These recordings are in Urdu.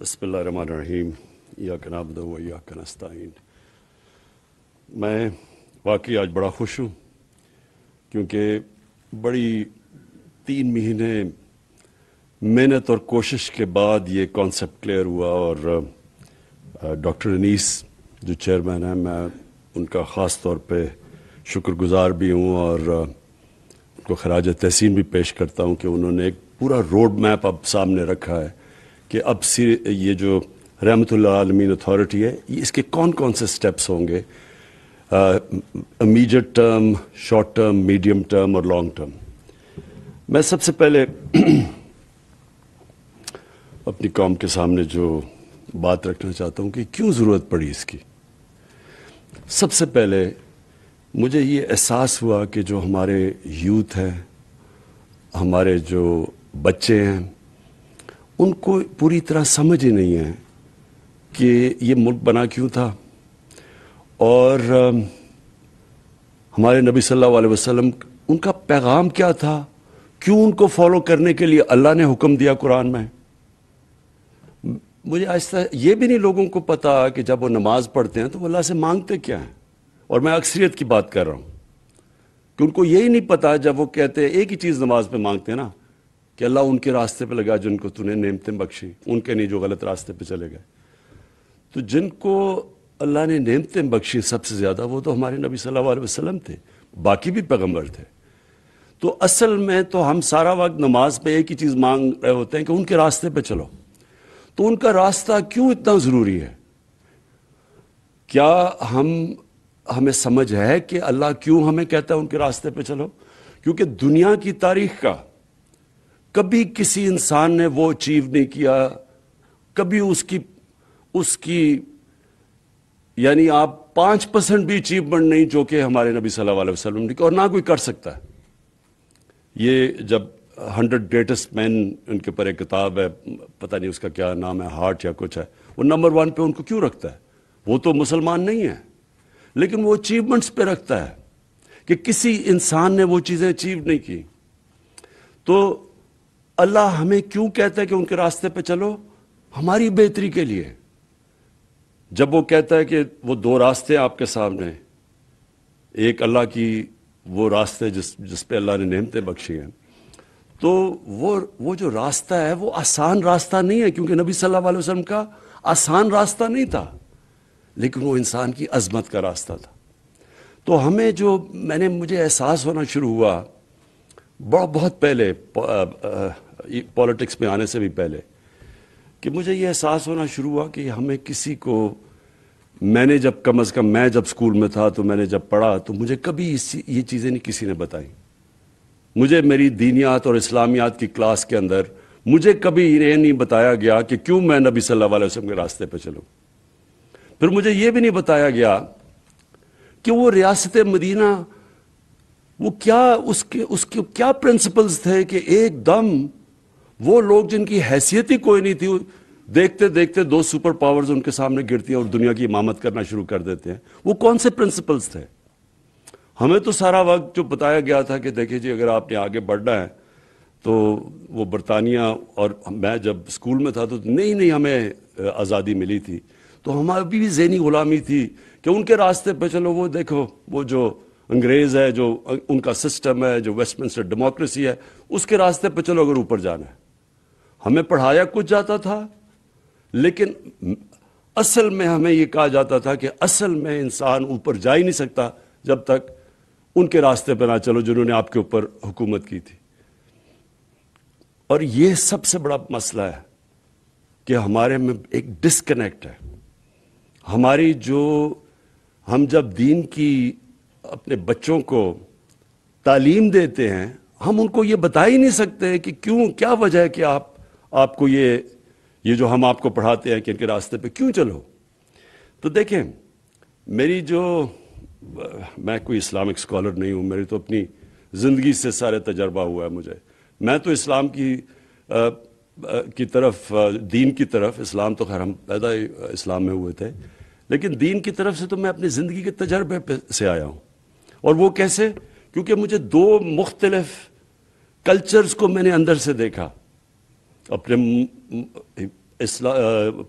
بسم اللہ الرحمن الرحیم ایاک نعبد و ایاک نستعین۔ میں واقعی آج بڑا خوش ہوں کیونکہ بڑی 3 مہینے محنت اور کوشش کے بعد یہ کانسیپٹ کلیئر ہوا، اور ڈاکٹر انیس جو چیئرمین ہیں، میں ان کا خاص طور پہ شکر گزار بھی ہوں اور ان کو خراج تحسین بھی پیش کرتا ہوں کہ انہوں نے ایک پورا روڈ میپ اب سامنے رکھا ہے کہ اب یہ جو رحمت اللہ عالمین اتھارٹی ہے، اس کے کون کون سے سٹیپس ہوں گے، immediate term, short term, medium term اور لانگ ٹرم۔ میں سب سے پہلے اپنی قوم کے سامنے جو بات رکھنا چاہتا ہوں کہ کیوں ضرورت پڑی اس کی۔ سب سے پہلے مجھے یہ احساس ہوا کہ جو ہمارے یوتھ ہیں، ہمارے جو بچے ہیں، ان کو پوری طرح سمجھ ہی نہیں ہے کہ یہ ملک بنا کیوں تھا، اور ہمارے نبی صلی اللہ علیہ وسلم ان کا پیغام کیا تھا، کیوں ان کو فالو کرنے کے لیے اللہ نے حکم دیا قرآن میں۔ مجھے آہستہ یہ بھی نہیں لوگوں کو پتا کہ جب وہ نماز پڑھتے ہیں تو وہ اللہ سے مانگتے کیا ہیں، اور میں اکثریت کی بات کر رہا ہوں کہ ان کو یہی نہیں پتا جب وہ کہتے ہیں ایک ہی چیز نماز پہ مانگتے ہیں نا کہ اللہ ان کے راستے پہ لگا جن کو تو نے نعمتیں بخشی، ان کے نہیں جو غلط راستے پہ چلے گئے۔ تو جن کو اللہ نے نعمتیں بخشی سب سے زیادہ وہ تو ہمارے نبی صلی اللہ علیہ وسلم تھے، باقی بھی پیغمبر تھے۔ تو اصل میں تو ہم سارا وقت نماز پہ ایک ہی چیز مانگ رہے ہوتے ہیں کہ ان کے راستے پہ چلو۔ تو ان کا راستہ کیوں اتنا ضروری ہے؟ کیا ہمیں سمجھ ہے کہ اللہ کیوں ہمیں کہتا ہے ان کے راستے پہ چلو؟ کیونکہ دنیا کی تاریخ کا کبھی کسی انسان نے وہ اچیو نہیں کیا، کبھی اس کی یعنی آپ 5% بھی اچیومنٹ نہیں جو کہ ہمارے نبی صلی اللہ علیہ وسلم نے کیا، اور نہ کوئی کر سکتا ہے۔ یہ جب 100 گریٹسٹ مین ان کے پر ایک کتاب ہے، پتہ نہیں اس کا کیا نام ہے، ہارٹ یا کچھ ہے، وہ نمبر 1 پہ ان کو کیوں رکھتا ہے؟ وہ تو مسلمان نہیں ہے، لیکن وہ اچیومنٹس پہ رکھتا ہے کہ کسی انسان نے وہ چیزیں اچیو نہیں کی۔ تو اللہ ہمیں کیوں کہتا ہے کہ ان کے راستے پہ چلو؟ ہماری بہتری کے لیے۔ جب وہ کہتا ہے کہ وہ 2 راستے آپ کے سامنے، ایک اللہ کی وہ راستے جس پہ اللہ نے نعمتیں بخشی ہیں، تو وہ جو راستہ ہے وہ آسان راستہ نہیں ہے، کیونکہ نبی صلی اللہ علیہ وسلم کا آسان راستہ نہیں تھا، لیکن وہ انسان کی عظمت کا راستہ تھا۔ تو ہمیں مجھے احساس ہونا شروع ہوا بہت پہلے، پولیٹکس میں آنے سے بھی پہلے، کہ مجھے یہ احساس ہونا شروع ہوا کہ ہمیں کسی کو، میں نے جب کم از کم میں جب اسکول میں تھا تو میں نے جب پڑھا تو مجھے کبھی یہ چیزیں نہیں کسی نے بتائیں۔ مجھے میری دینیات اور اسلامیات کی کلاس کے اندر مجھے کبھی یہ نہیں بتایا گیا کہ کیوں میں نبی صلی اللہ علیہ وسلم کے راستے پہ چلوں۔ پھر مجھے یہ بھی نہیں بتایا گیا کہ وہ ریاست مدینہ، وہ کیا اس کے کیا پرنسپلز تھے کہ ایک دم وہ لوگ جن کی حیثیت ہی کوئی نہیں تھی، دیکھتے دیکھتے 2 سپر پاورز ان کے سامنے گرتی ہیں اور دنیا کی امامت کرنا شروع کر دیتے ہیں۔ وہ کون سے پرنسپلز تھے؟ ہمیں تو سارا وقت جو بتایا گیا تھا کہ دیکھیں جی اگر آپ نے آگے بڑھنا ہے تو وہ برطانیہ، اور میں جب اسکول میں تھا تو نہیں ہمیں آزادی ملی تھی، تو ہماری بھی ذہنی غلامی تھی کہ ان کے راستے پہ چلو، وہ دیکھو وہ جو انگریز ہے، جو ان کا سسٹم ہے، جو ویسٹ منسٹر ڈیموکریسی ہے، اس کے راستے پہ چلو اگر اوپر جانا ہے۔ ہمیں پڑھایا کچھ جاتا تھا، لیکن اصل میں ہمیں یہ کہا جاتا تھا کہ اصل میں انسان اوپر جا ہی نہیں سکتا جب تک ان کے راستے پہ نہ چلو جنہوں نے آپ کے اوپر حکومت کی تھی۔ اور یہ سب سے بڑا مسئلہ ہے کہ ہمارے میں ایک ڈسکنیکٹ ہے۔ ہماری ہم جب دین کی اپنے بچوں کو تعلیم دیتے ہیں، ہم ان کو یہ بتا ہی نہیں سکتے کہ کیا وجہ ہے کہ آپ کو یہ جو ہم آپ کو پڑھاتے ہیں کہ ان کے راستے پہ کیوں چلو۔ تو دیکھیں، میں کوئی اسلامک اسکالر نہیں ہوں، میری تو اپنی زندگی سے سارے تجربہ ہوا ہے مجھے۔ میں تو اسلام کی طرف، دین کی طرف، اسلام تو خیر ہم پیدا ہی اسلام میں ہوئے تھے، لیکن دین کی طرف سے تو میں اپنی زندگی کے تجربے سے آیا ہوں۔ اور وہ کیسے؟ کیونکہ مجھے 2 مختلف کلچرز کو میں نے اندر سے دیکھا، اپنے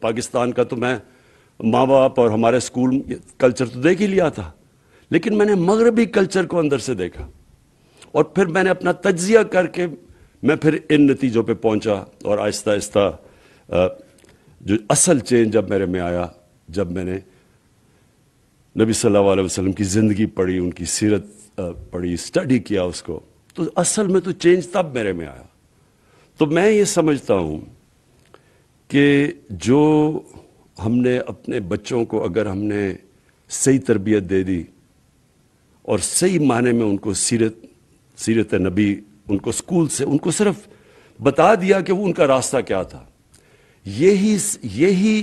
پاکستان کا تو میں ماں باپ اور ہمارے اسکول کلچر تو دیکھ ہی لیا تھا، لیکن میں نے مغربی کلچر کو اندر سے دیکھا، اور پھر میں نے اپنا تجزیہ کر کے میں پھر ان نتیجوں پہ پہنچا، اور آہستہ آہستہ جو اصل چینج جب میرے میں آیا، جب میں نے نبی صلی اللہ علیہ وسلم کی زندگی پڑھی، ان کی سیرت پڑھی، اسٹڈی کیا اس کو، تو اصل میں تو چینج تب میرے میں آیا۔ تو میں یہ سمجھتا ہوں کہ جو ہم نے اپنے بچوں کو اگر ہم نے صحیح تربیت دے دی اور صحیح معنی میں ان کو سیرت نبی، ان کو اسکول سے ان کو صرف بتا دیا کہ وہ ان کا راستہ کیا تھا، یہی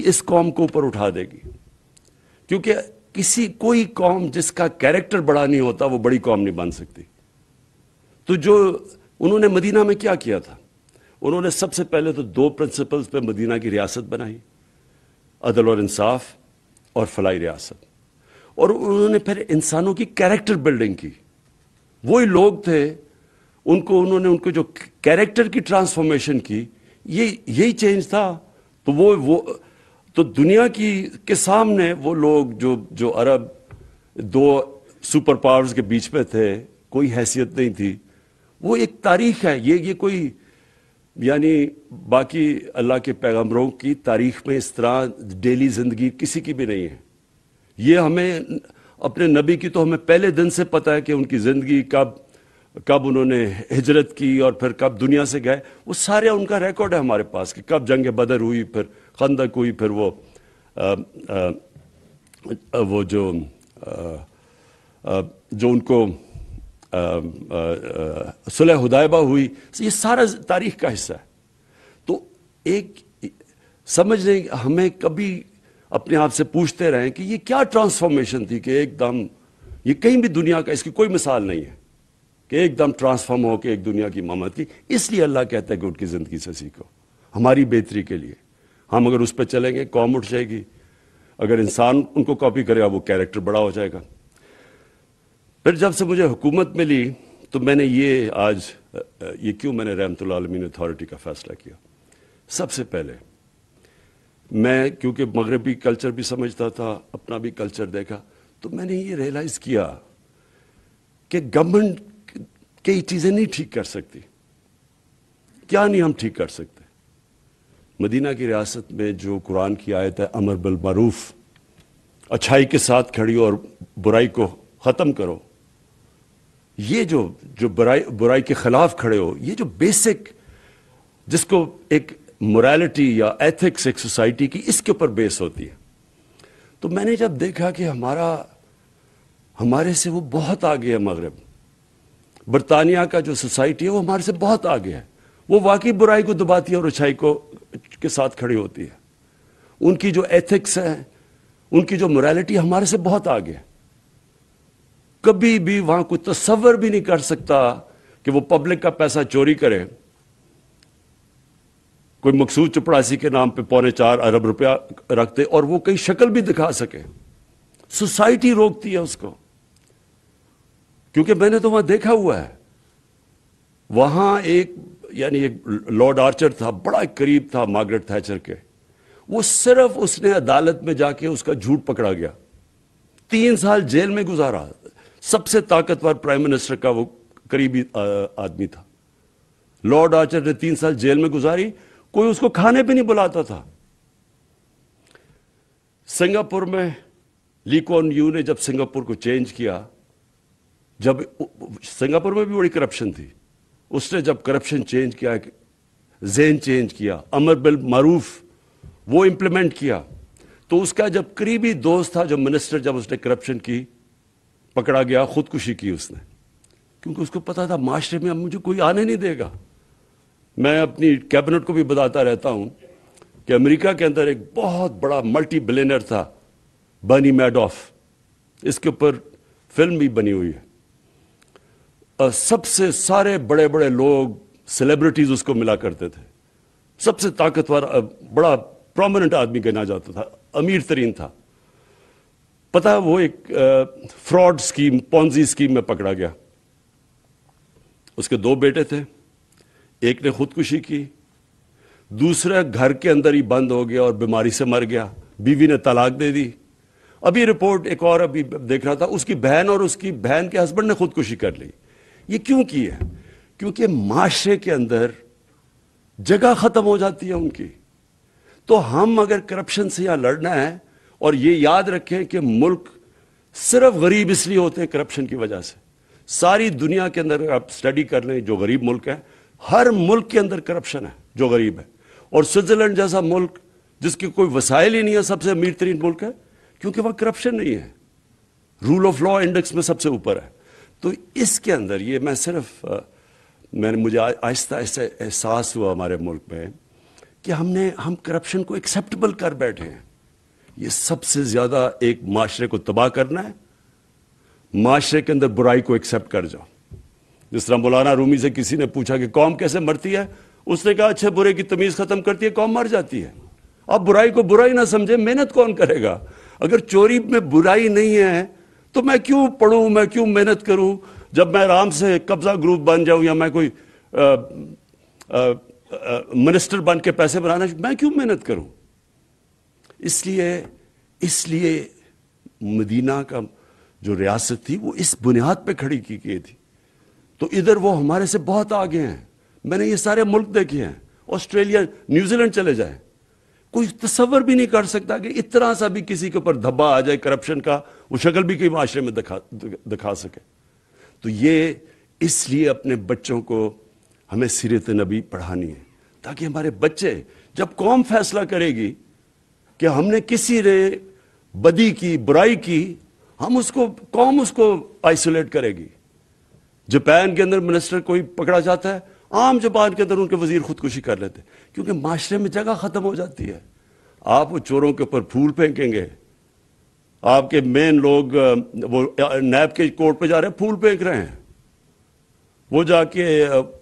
اس قوم کو اوپر اٹھا دے گی۔ کیونکہ کوئی قوم جس کا کیریکٹر بڑا نہیں ہوتا وہ بڑی قوم نہیں بن سکتی۔ تو جو انہوں نے مدینہ میں کیا کیا تھا، انہوں نے سب سے پہلے تو 2 پرنسپلز پہ مدینہ کی ریاست بنائی، عدل اور انصاف اور فلاحی ریاست، اور انہوں نے پھر انسانوں کی کیریکٹر بلڈنگ کی۔ وہی لوگ تھے، انہوں نے ان کو جو کیریکٹر کی ٹرانسفارمیشن کی، یہی چینج تھا۔ تو تو دنیا کے سامنے وہ لوگ جو عرب 2 سپر پاورز کے بیچ میں تھے، کوئی حیثیت نہیں تھی، وہ ایک تاریخ ہے۔ یہ کوئی یعنی باقی اللہ کے پیغمبروں کی تاریخ میں اس طرح ڈیلی زندگی کسی کی بھی نہیں ہے۔ یہ ہمیں اپنے نبی کی تو ہمیں پہلے دن سے پتہ ہے کہ ان کی زندگی کب انہوں نے ہجرت کی اور پھر کب دنیا سے گئے، وہ سارے ان کا ریکارڈ ہے ہمارے پاس، کہ کب جنگ بدر ہوئی، پھر خندق ہوئی، پھر وہ جو ان کو صلح حدیبیہ ہوئی، یہ سارا تاریخ کا حصہ ہے۔ تو ایک سمجھ لیں، ہمیں کبھی اپنے آپ سے پوچھتے رہیں کہ یہ کیا ٹرانسفارمیشن تھی کہ ایک دم، یہ کہیں بھی دنیا کا اس کی کوئی مثال نہیں ہے کہ ایک دم ٹرانسفارم ہو کے ایک دنیا کی امامت کی۔ اس لیے اللہ کہتا ہے کہ ان کی زندگی سے سیکھو، ہماری بہتری کے لیے۔ ہم اگر اس پہ چلیں گے قوم اٹھ جائے گی، اگر انسان ان کو کاپی کرے گا وہ کیریکٹر بڑا ہو جائے گا۔ پھر جب سے مجھے حکومت ملی تو میں نے یہ کیوں میں نے رحمت اللہ عالمین اتھارٹی کا فیصلہ کیا؟ سب سے پہلے میں کیونکہ مغربی کلچر بھی سمجھتا تھا، اپنا بھی کلچر دیکھا، تو میں نے یہ ریئلائز کیا کہ گورنمنٹ کئی چیزیں نہیں ٹھیک کر سکتی۔ کیا نہیں ہم ٹھیک کر سکتے؟ مدینہ کی ریاست میں جو قرآن کی آیت ہے، امر بالمعروف، اچھائی کے ساتھ کھڑی اور برائی کو ختم کرو، یہ جو برائی کے خلاف کھڑے ہو، یہ جو بیسک جس کو ایک مورالٹی یا ایتھکس ایک سوسائٹی کی، اس کے اوپر بیس ہوتی ہے۔ تو میں نے جب دیکھا کہ ہمارے سے وہ بہت آگے ہے مغرب، برطانیہ کا جو سوسائٹی ہے وہ ہمارے سے بہت آگے ہے، وہ واقعی برائی کو دباتی ہے اور اچھائی کے ساتھ کھڑی ہوتی ہے۔ ان کی جو ایتھکس ہے، ان کی جو مورالٹی ہمارے سے بہت آگے ہے۔ کبھی بھی وہاں کوئی تصور بھی نہیں کر سکتا کہ وہ پبلک کا پیسہ چوری کرے، کوئی مقصود چپڑاسی کے نام پہ 4.25 ارب روپیہ رکھتے اور وہ کئی شکل بھی دکھا سکے۔ سوسائٹی روکتی ہے اس کو، کیونکہ میں نے تو وہاں دیکھا ہوا ہے۔ وہاں ایک لارڈ آرچر تھا، بڑا قریب تھا مارگریٹ تھیچر کے، وہ صرف اس نے عدالت میں جا کے اس کا جھوٹ پکڑا گیا، 3 سال جیل میں گزارا۔ سب سے طاقتور پرائم منسٹر کا وہ قریبی آدمی تھا، لارڈ آرچر نے 3 سال جیل میں گزاری، کوئی اس کو کھانے پہ نہیں بلاتا تھا۔ سنگاپور میں لی کوان یو نے جب سنگاپور کو چینج کیا، جب سنگاپور میں بھی بڑی کرپشن تھی، اس نے جب کرپشن چینج کیا، ذہن چینج کیا، امر بالمعروف وہ امپلیمنٹ کیا، تو اس کا جب قریبی دوست تھا جو منسٹر، جب اس نے کرپشن کی پکڑا گیا، خودکشی کی اس نے، کیونکہ اس کو پتا تھا معاشرے میں اب مجھے کوئی آنے نہیں دے گا۔ میں اپنی کیبنٹ کو بھی بتاتا رہتا ہوں کہ امریکہ کے اندر ایک بہت بڑا ملٹی بلینئر تھا، برنی میڈوف، اس کے اوپر فلم بھی بنی ہوئی ہے۔ سب سے سارے بڑے بڑے لوگ، سیلیبریٹیز اس کو ملا کرتے تھے، سب سے طاقتور، بڑا پرومیننٹ آدمی گنا جاتا تھا، امیر ترین تھا۔ پتہ وہ ایک فراڈ سکیم، پونزی سکیم میں پکڑا گیا۔ اس کے 2 بیٹے تھے، ایک نے خودکشی کی، دوسرا گھر کے اندر ہی بند ہو گیا اور بیماری سے مر گیا, بیوی نے طلاق دے دی. ابھی رپورٹ ایک اور ابھی دیکھ رہا تھا, اس کی بہن اور اس کی بہن کے ہسبینڈ نے خودکشی کر لی. یہ کیوں کی ہے؟ کیونکہ معاشرے کے اندر جگہ ختم ہو جاتی ہے ان کی. تو ہم اگر کرپشن سے یہاں لڑنا ہے, اور یہ یاد رکھیں کہ ملک صرف غریب اس لیے ہوتے ہیں کرپشن کی وجہ سے. ساری دنیا کے اندر آپ سٹڈی کر لیں جو غریب ملک ہے, ہر ملک کے اندر کرپشن ہے جو غریب ہے. اور سوئٹزرلینڈ جیسا ملک جس کے کوئی وسائل ہی نہیں ہے سب سے امیر ترین ملک ہے, کیونکہ وہ کرپشن نہیں ہے, رول آف لا انڈیکس میں سب سے اوپر ہے. تو اس کے اندر یہ میں صرف مجھے آہستہ آہستہ احساس ہوا ہمارے ملک میں کہ ہم کرپشن کو ایکسیپٹیبل کر بیٹھے ہیں. یہ سب سے زیادہ ایک معاشرے کو تباہ کرنا ہے. معاشرے کے اندر برائی کو ایکسیپٹ کر جاؤ. جس طرح مولانا رومی سے کسی نے پوچھا کہ قوم کیسے مرتی ہے, اس نے کہا اچھے برے کی تمیز ختم کرتی ہے, قوم مر جاتی ہے. اب برائی کو برائی نہ سمجھے, محنت کون کرے گا؟ اگر چوری میں برائی نہیں ہے تو میں کیوں پڑھوں, میں کیوں محنت کروں؟ جب میں آرام سے قبضہ گروپ بن جاؤں یا میں کوئی منسٹر بن کے پیسے بنانا, میں کیوں محنت کروں؟ اس لیے مدینہ کا جو ریاست تھی وہ اس بنیاد پہ کھڑی کی گئی تھی. تو ادھر وہ ہمارے سے بہت آگے ہیں. میں نے یہ سارے ملک دیکھے ہیں, آسٹریلیا, نیوزی لینڈ چلے جائیں, کوئی تصور بھی نہیں کر سکتا کہ اتنا سا بھی کسی کے اوپر دھبا آ جائے کرپشن کا, وہ شکل بھی کئی معاشرے میں دکھا سکے. تو یہ اس لیے اپنے بچوں کو ہمیں سیرت نبی پڑھانی ہے, تاکہ ہمارے بچے جب قوم فیصلہ کرے گی کہ ہم نے کسی نے بدی کی, برائی کی, قوم اس کو آئسولیٹ کرے گی. جاپان کے اندر منسٹر کوئی پکڑا جاتا ہے, عام زبان کے اندر ان کے وزیر خودکشی کر لیتے ہیں, کیونکہ معاشرے میں جگہ ختم ہو جاتی ہے. آپ وہ چوروں کے اوپر پھول پھینکیں گے, آپ کے مین لوگ وہ نیب کے کورٹ پہ جا رہے ہیں, پھول پھینک رہے ہیں, وہ جا کے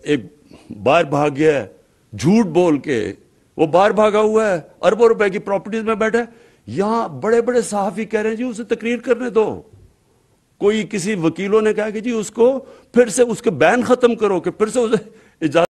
ایک باہر بھاگ گیا ہے جھوٹ بول کے, وہ باہر بھاگا ہوا ہے, اربوں روپے کی پراپرٹیز میں بیٹھا ہے. یہاں بڑے بڑے صحافی کہہ رہے ہیں جی اسے تقریر کرنے دو. کوئی کسی وکیلوں نے کہا کہ جی اس کو پھر سے اس کے بین ختم کرو, کہ پھر سے اسے اجازت